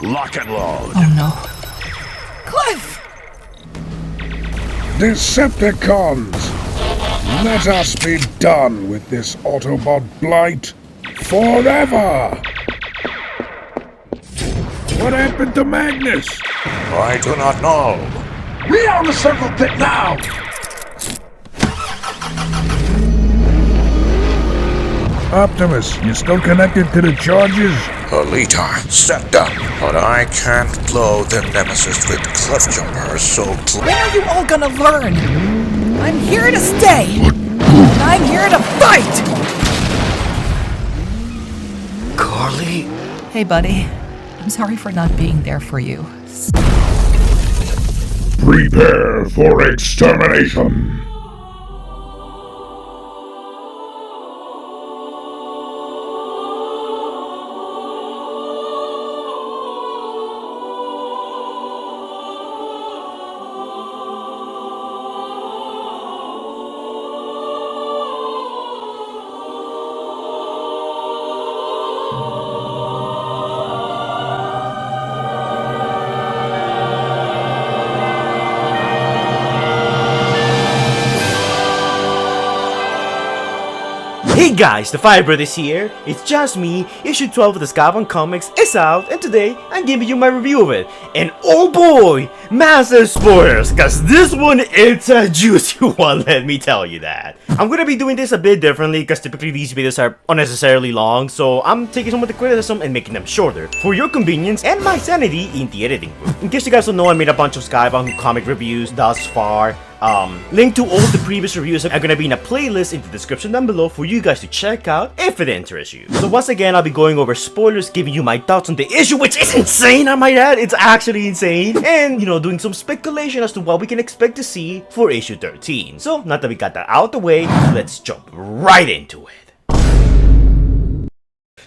Lock and load. Oh no. Cliff! Decepticons! Let us be done with this Autobot blight forever! What happened to Magnus? I do not know. We are on the circle pit now! Optimus, you still connected to the charges? Alita, step down. But I can't blow the nemesis with cliff jumpers so When are you all gonna learn? I'm here to stay! And I'm here to fight! Carly? Hey buddy, I'm sorry for not being there for you. Prepare for extermination! Hey guys, the Firebird is here. It's just me. Issue 12 of the Skybound comics is out, and today I'm giving you my review of it. And oh boy, massive spoilers, cause this one it's a juicy one, let me tell you that. I'm gonna be doing this a bit differently, cause typically these videos are unnecessarily long, so I'm taking some of the criticism and making them shorter for your convenience and my sanity in the editing room. In case you guys don't know, I made a bunch of Skybound comic reviews thus far. Link to all the previous reviews are gonna be in a playlist in the description down below for you guys to check out if it interests you. So once again, I'll be going over spoilers, giving you my thoughts on the issue, which is insane, I might add. It's actually insane. And, you know, doing some speculation as to what we can expect to see for issue 13. So, now that we got that out the way, let's jump right into it.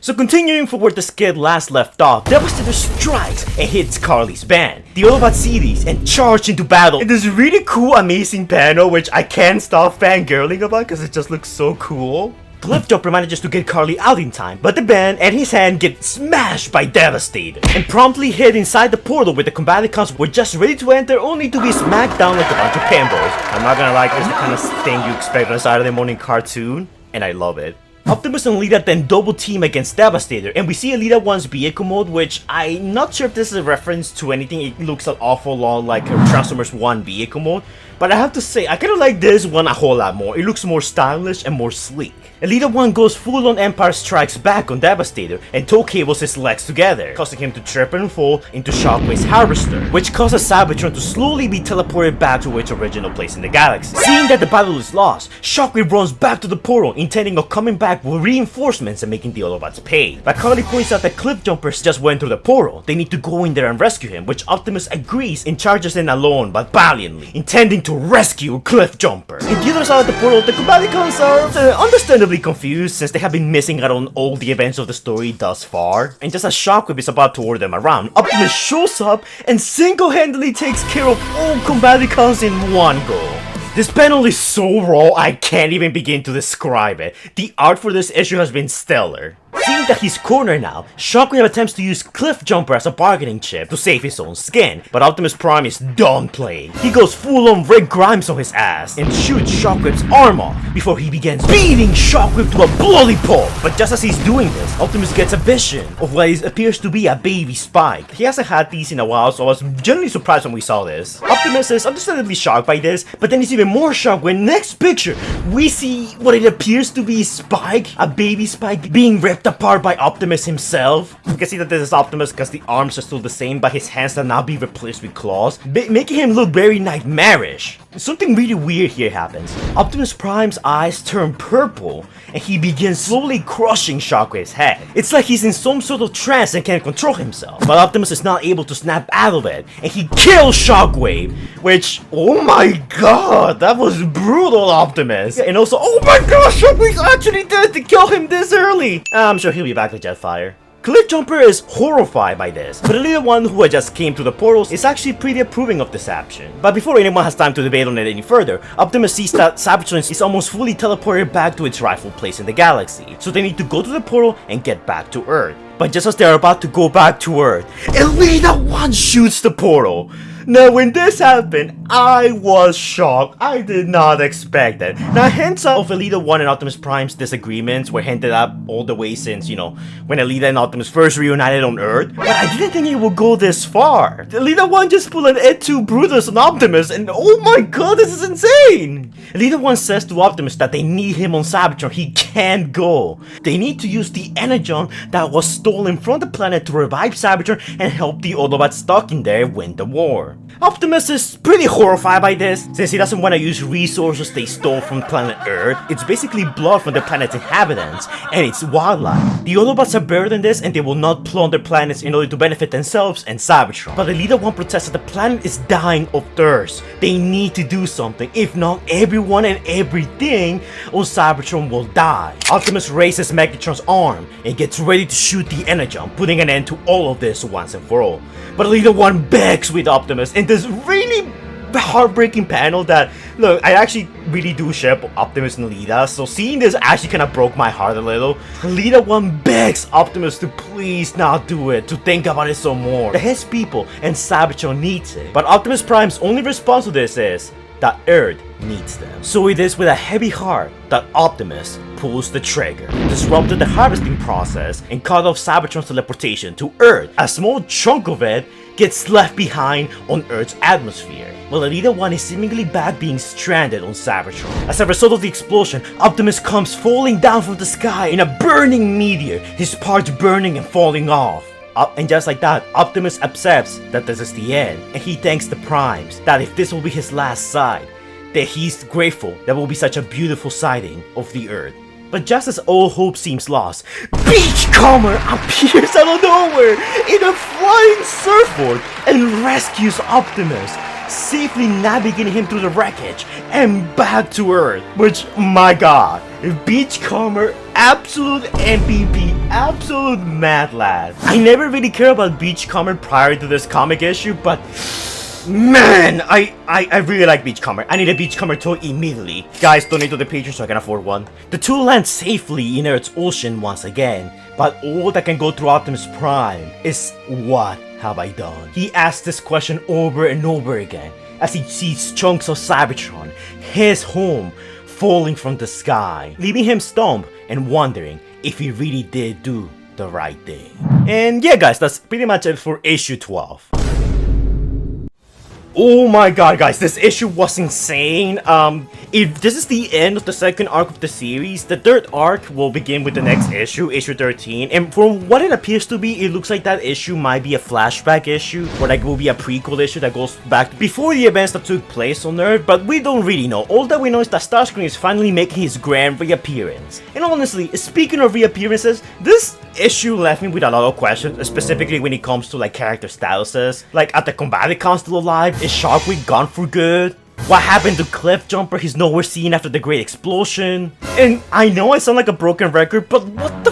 So continuing from where the Skit last left off, Devastator strikes and hits Carly's band. The Autobots see these and charge into battle in this really cool, amazing panel which I can't stop fangirling about because it just looks so cool. Cliffjumper manages to get Carly out in time, but the band and his hand get smashed by Devastator and promptly hit inside the portal where the Combaticons were just ready to enter, only to be smacked down like a bunch of pinballs. I'm not gonna lie, this is the kind of thing you expect on a Saturday morning cartoon, and I love it. Optimus and Alita then double team against Devastator, and we see Alita 1's vehicle mode, which I'm not sure if this is a reference to anything. It looks an awful lot like a Transformers 1 vehicle mode, but I have to say, I kinda like this one a whole lot more. It looks more stylish and more sleek. Alita 1 goes full on Empire Strikes Back on Devastator and toe cables his legs together, causing him to trip and fall into Shockwave's harvester, which causes Cybertron to slowly be teleported back to its original place in the galaxy. Seeing that the battle is lost, Shockwave runs back to the portal, intending on coming back with reinforcements and making the Autobots pay. But Carly points out that Cliffjumpers just went through the portal. They need to go in there and rescue him, which Optimus agrees and charges in alone but valiantly, intending to rescue Cliffjumper. In the other side of the portal, the Combaticons are understandably confused since they have been missing out on all the events of the story thus far. And just as Shockwave is about to order them around, Optimus shows up and single-handedly takes care of all Combaticons in one go. This panel is so raw, I can't even begin to describe it. The art for this issue has been stellar. Seeing that he's cornered now, Shockwave attempts to use Cliffjumper as a bargaining chip to save his own skin, but Optimus Prime is done playing. He goes full on Rick Grimes on his ass and shoots Shockwave's arm off before he begins beating Shockwave to a bloody pulp. But just as he's doing this, Optimus gets a vision of what appears to be a baby Spike. He hasn't had these in a while, so I was genuinely surprised when we saw this. Optimus is understandably shocked by this, but then he's even more shocked when next picture we see what it appears to be Spike, a baby Spike, being ripped apart by Optimus himself. You can see that this is Optimus because the arms are still the same, but his hands are now being replaced with claws, making him look very nightmarish. Something really weird here happens. Optimus Prime's eyes turn purple, and he begins slowly crushing Shockwave's head. It's like he's in some sort of trance and can't control himself. But Optimus is not able to snap out of it, and he kills Shockwave, which, oh my god, that was brutal, Optimus. And also, oh my gosh, Shockwave's actually dead to kill him this early. I'm sure he'll be back with Jetfire. Cliffjumper is horrified by this, but the little one who just came through the portals is actually pretty approving of this action. But before anyone has time to debate on it any further, Optimus sees that Cybertron is almost fully teleported back to its rightful place in the galaxy, so they need to go to the portal and get back to Earth. But just as they're about to go back to Earth, Elita 1 shoots the portal. Now when this happened, I was shocked. I did not expect that. Now hints of Elita 1 and Optimus Prime's disagreements were hinted at all the way since, you know, when Elita and Optimus first reunited on Earth. But I didn't think it would go this far. Elita 1 just pulled an Et2 Brutus on Optimus and oh my god, this is insane! Elita 1 says to Optimus that they need him on Cybertron. He can't go. They need to use the energon that was stolen from the planet to revive Cybertron and help the Autobots stuck in there win the war. Optimus is pretty horrified by this, since he doesn't want to use resources they stole from planet Earth. It's basically blood from the planet's inhabitants, and it's wildlife. The Autobots are better than this, and they will not plunder planets in order to benefit themselves and Cybertron. But Elita 1 protests that the planet is dying of thirst. They need to do something, if not everyone and everything on Cybertron will die. Optimus raises Megatron's arm and gets ready to shoot the energon, putting an end to all of this once and for all. But Elita 1 begs with Optimus in this really heartbreaking panel that, look, I actually really do ship Optimus and Elita, so seeing this actually kind of broke my heart a little. Elita 1 begs Optimus to please not do it, to think about it some more. That his people and Cybertron needs it. But Optimus Prime's only response to this is that Earth needs them. So it is with a heavy heart that Optimus pulls the trigger, disrupted the harvesting process, and cut off Cybertron's teleportation to Earth. A small chunk of it gets left behind on Earth's atmosphere, while Elita 1 is seemingly back being stranded on Cybertron. As a result of the explosion, Optimus comes falling down from the sky in a burning meteor, his parts burning and falling off. And just like that, Optimus accepts that this is the end, and he thanks the Primes that if this will be his last sight, that he's grateful that will be such a beautiful sighting of the Earth. But just as all hope seems lost, Beachcomber appears out of nowhere in a flying surfboard and rescues Optimus, safely navigating him through the wreckage and back to Earth. Which, my god, Beachcomber, absolute MVP, absolute mad lad. I never really cared about Beachcomber prior to this comic issue, but man, I really like Beachcomber. I need a Beachcomber toy immediately. Guys, donate to the Patreon so I can afford one. The two land safely in Earth's ocean once again, but all that can go through Optimus Prime is, what have I done? He asks this question over and over again as he sees chunks of Cybertron, his home, falling from the sky, leaving him stumped and wondering if he really did do the right thing. And yeah guys, that's pretty much it for issue 12. Oh my god guys, this issue was insane. If this is the end of the second arc of the series, the third arc will begin with the next issue, issue 13. And from what it appears to be, it looks like that issue might be a flashback issue, or like it will be a prequel issue that goes back before the events that took place on Earth, but we don't really know. All that we know is that Starscream is finally making his grand reappearance. And honestly, speaking of reappearances, this issue left me with a lot of questions, specifically when it comes to like character statuses. Like, are the Combaticons still alive? Is Shockwave gone for good? What happened to Cliffjumper? He's nowhere seen after the great explosion. And I know I sound like a broken record, but what the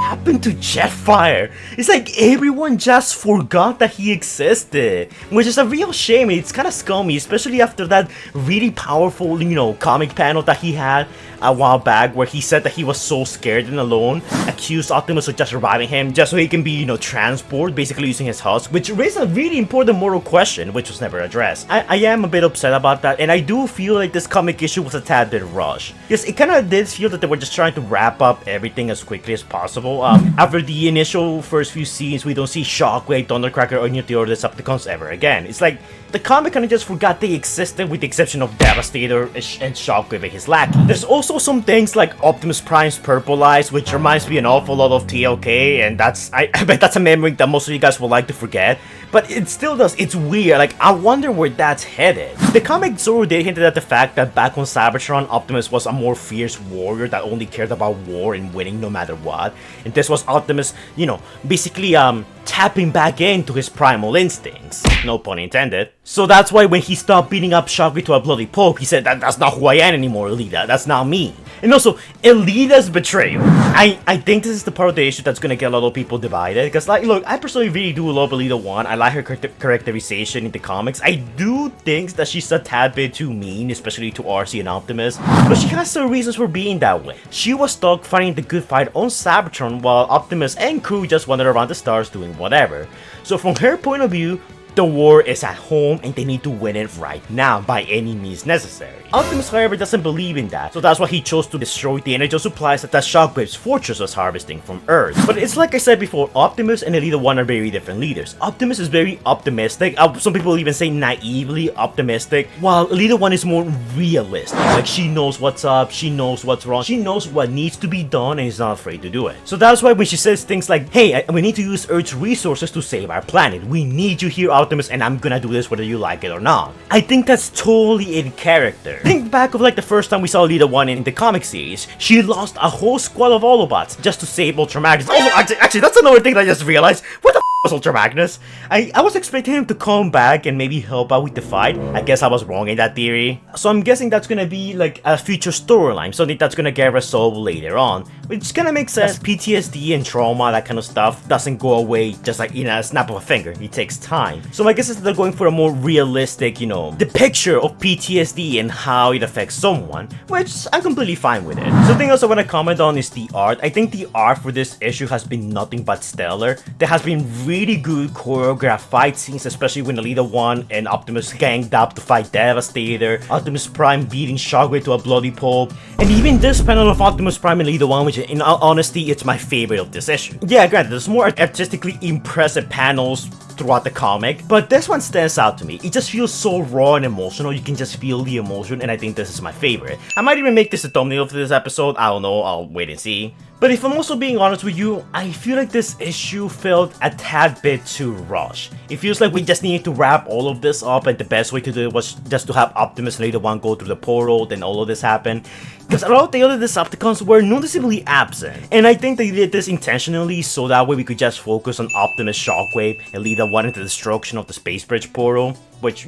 happened to Jetfire? It's like everyone just forgot that he existed, which is a real shame. It's kind of scummy, especially after that really powerful, you know, comic panel that he had a while back where he said that he was so scared and alone, accused Optimus of just reviving him just so he can be, you know, transported, basically using his husk, which raised a really important moral question which was never addressed. I am a bit upset about that, and I do feel like this comic issue was a tad bit rushed. Yes, it kind of did feel that they were just trying to wrap up everything as quickly as possible. After the initial first few scenes, we don't see Shockwave, Thundercracker, or any of the other Decepticons ever again. It's like the comic kind of just forgot they existed, with the exception of Devastator and Shockwave and his lackey. There's also some things like Optimus Prime's purple eyes, which reminds me an awful lot of TLK, and I bet that's a memory that most of you guys will like to forget. But it still does, it's weird, like I wonder where that's headed. The comic sort of did hint at the fact that back on Cybertron, Optimus was a more fierce warrior that only cared about war and winning no matter what. And this was Optimus, you know, basically tapping back into his primal instincts. No pun intended. So that's why when he stopped beating up Shockwave to a bloody pulp, he said that's not who I am anymore, Elita. That's not me. And also, Elita's betrayal. I think this is the part of the issue that's gonna get a lot of people divided. Because, like, look, I personally really do love Elita 1. I like her characterization in the comics. I do think that she's a tad bit too mean, especially to RC and Optimus. But she has some reasons for being that way. She was stuck fighting the good fight on Cybertron while Optimus and crew just wandered around the stars doing whatever. So from her point of view, the war is at home and they need to win it right now by any means necessary. Optimus, however, doesn't believe in that, so that's why he chose to destroy the energy supplies that Shockwave's fortress was harvesting from Earth. But it's like I said before, Optimus and Elita 1 are very different leaders. Optimus is very optimistic, some people even say naively optimistic, while Elita 1 is more realistic. Like, she knows what's up, she knows what's wrong, she knows what needs to be done and is not afraid to do it. So that's why when she says things like, hey, we need to use Earth's resources to save our planet, we need you here, Optimus, and I'm gonna do this whether you like it or not. I think that's totally in character. Think back of like the first time we saw Elita 1 in the comic series. She lost a whole squad of Autobots just to save Ultra Magnus. Also, actually, that's another thing that I just realized. What the f was Ultra Magnus? I was expecting him to come back and maybe help out with the fight. I guess I was wrong in that theory. So I'm guessing that's gonna be like a future storyline, something that's gonna get resolved later on. Which kinda makes sense. PTSD and trauma, that kind of stuff, doesn't go away just like in a snap of a finger. It takes time. So my guess is they're going for a more realistic, depiction of PTSD and how it affects someone, which I'm completely fine with it. Something else I want to comment on is the art. I think the art for this issue has been nothing but stellar. There has been really good choreographed fight scenes, especially when Elita 1 and Optimus ganged up to fight Devastator, Optimus Prime beating Shockwave to a bloody pulp, and even this panel of Optimus Prime and Elita 1, which in all honesty, it's my favorite of this issue. Yeah, granted, there's more artistically impressive panels throughout the comic, but this one stands out to me. It just feels so raw and emotional. You can just feel the emotion, and I think this is my favorite. I might even make this a thumbnail for this episode. I don't know, I'll wait and see. But if I'm also being honest with you, I feel like this issue felt a tad bit too rushed. It feels like we just needed to wrap all of this up, and the best way to do it was just to have Optimus and Elita 1 go through the portal, then all of this happen. Because a lot of the other Decepticons were noticeably absent. And I think they did this intentionally so that way we could just focus on Optimus, Shockwave, and Elita 1 into the destruction of the space bridge portal. Which,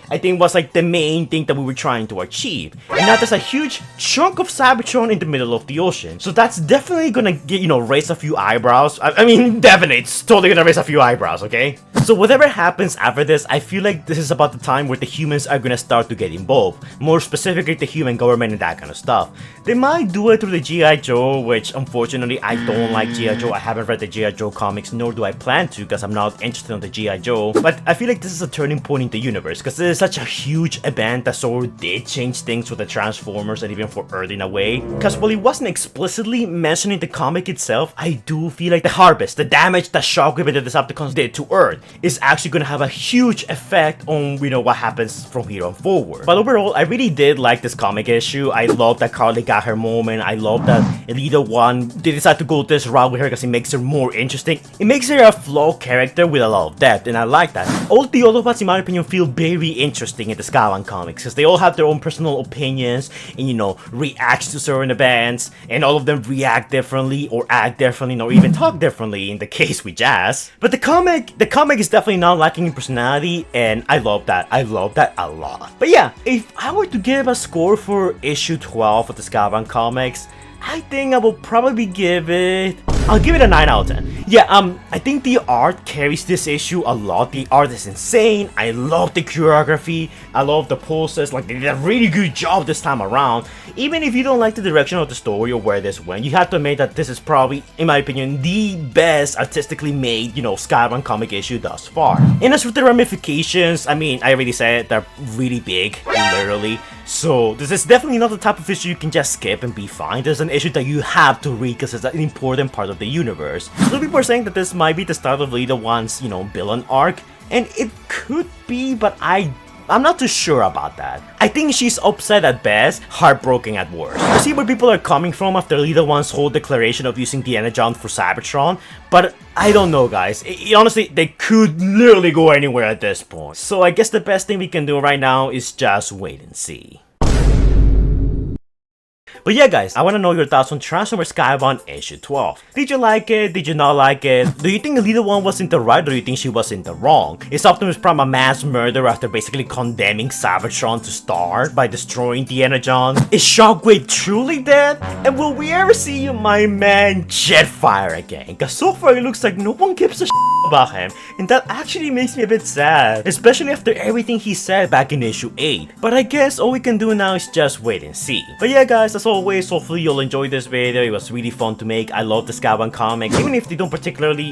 I think was like the main thing that we were trying to achieve. And now there's a huge chunk of Cybertron in the middle of the ocean. So that's definitely gonna get, raise a few eyebrows. I mean, definitely, it's totally gonna raise a few eyebrows, okay? So whatever happens after this, I feel like this is about the time where the humans are gonna start to get involved. More specifically, the human government and that kind of stuff. They might do it through the G.I. Joe, which unfortunately I don't like G.I. Joe. I haven't read the G.I. Joe comics, nor do I plan to, because I'm not interested in the G.I. Joe. But I feel like this is a turning point in the universe, because this is such a huge event that sort of did change things for the Transformers and even for Earth in a way. Because while it wasn't explicitly mentioned in the comic itself, I do feel like the harvest, the damage that Shockwave and the Decepticons did to Earth, is actually going to have a huge effect on, what happens from here on forward. But overall, I really did like this comic issue. I love that Carly got her moment. I love that Elita 1, they decided to go this route with her because it makes her more interesting. It makes her a flawed character with a lot of depth, and I like that. All the Autobots, in my opinion, feel very interesting in the Skybound comics because they all have their own personal opinions and, reacts to certain events, and all of them react differently or act differently or even talk differently in the case with Jazz. But the comic is definitely not lacking in personality, and I love that. I love that a lot. But yeah, if I were to give a score for issue 12 of the Skybound comics, I think I will probably give it... I'll give it a 9 out of 10. Yeah, I think the art carries this issue a lot. The art is insane. I love the choreography. I love the poses. Like, they did a really good job this time around. Even if you don't like the direction of the story or where this went, you have to admit that this is probably, in my opinion, the best artistically made, Skybound comic issue thus far. And as for the ramifications, I mean, I already said it, they're really big, literally. So this is definitely not the type of issue you can just skip and be fine. There's an issue that you have to read because it's an important part of the universe. Some people are saying that this might be the start of Elita 1's, villain arc, and it could be, but I'm not too sure about that. I think she's upset at best, heartbroken at worst. I see where people are coming from after Elita 1's whole declaration of using the Energon for Cybertron, but I don't know, guys. Honestly, they could literally go anywhere at this point. So I guess the best thing we can do right now is just wait and see. But yeah guys, I want to know your thoughts on Transformers Skybound issue 12. Did you like it? Did you not like it? Do you think the leader one was in the right, or do you think she was in the wrong? Is Optimus Prime a mass murderer after basically condemning Cybertron to start by destroying the Energon? Is Shockwave truly dead? And will we ever see my man Jetfire again? Cause so far it looks like no one gives a shit about him, and that actually makes me a bit sad, especially after everything he said back in issue 8. But I guess all we can do now is just wait and see. But yeah guys, as always, hopefully you'll enjoy this video. It was really fun to make. I love the Skybound comics, even if they don't particularly,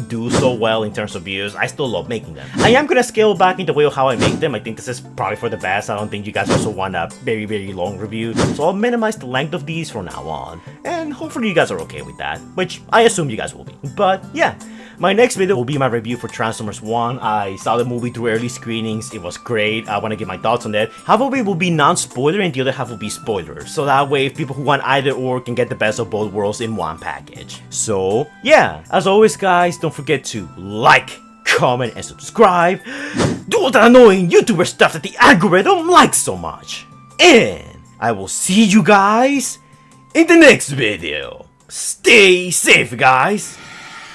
do so well in terms of views. I still love making them. I am gonna scale back in the way of how I make them. I think this is probably for the best. I don't think you guys also want a very long review, so I'll minimize the length of these from now on, and hopefully you guys are okay with that, which I assume you guys will be. But yeah, my next video will be my review for Transformers 1. I saw the movie through early screenings. It was great. I want to get my thoughts on that. Half of it will be non-spoiler and the other half will be spoilers. So that way, people who want either or can get the best of both worlds in one package. So yeah, as always guys, don't forget to like, comment, and subscribe. Do all that annoying YouTuber stuff that the algorithm likes so much. And I will see you guys in the next video. Stay safe guys.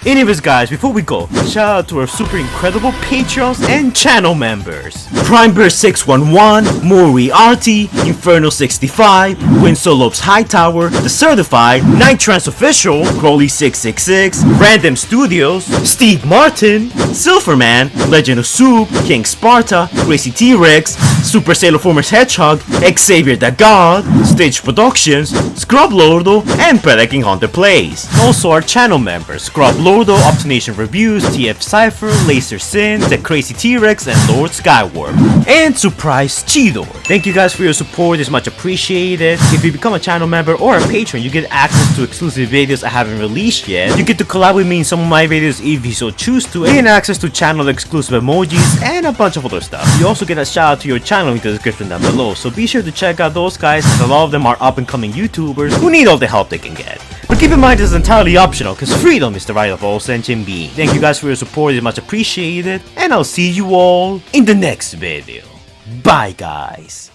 Anyways guys, before we go, shout out to our super incredible Patreons and channel members: Primebear611, Moriarty, Inferno65, Winsolopes Hightower, The Certified, Night Trans Official, Crowley666, Random Studios, Steve Martin, Silverman, Legend of Soup, King Sparta, Crazy T-Rex, Super Sailor Formers Hedgehog, Xavier the God, Stage Productions, Scrub Lordo, and Pelican Hunter Plays. Also our channel members: Scrub Lordo, Optination Reviews, TF Cypher, Laser Sin, The Crazy T-Rex, and Lord Skywarp. And Surprise Cheetor. Thank you guys for your support, it's much appreciated. If you become a channel member or a patron, you get access to exclusive videos I haven't released yet. You get to collab with me in some of my videos if you so choose to, and access to channel exclusive emojis, and a bunch of other stuff. You also get a shout out to your channel in the description down below, so be sure to check out those guys, as a lot of them are up and coming YouTubers who need all the help they can get. But keep in mind this is entirely optional, because freedom is the right of all sentient beings. Thank you guys for your support, it's much appreciated, and I'll see you all in the next video. Bye guys!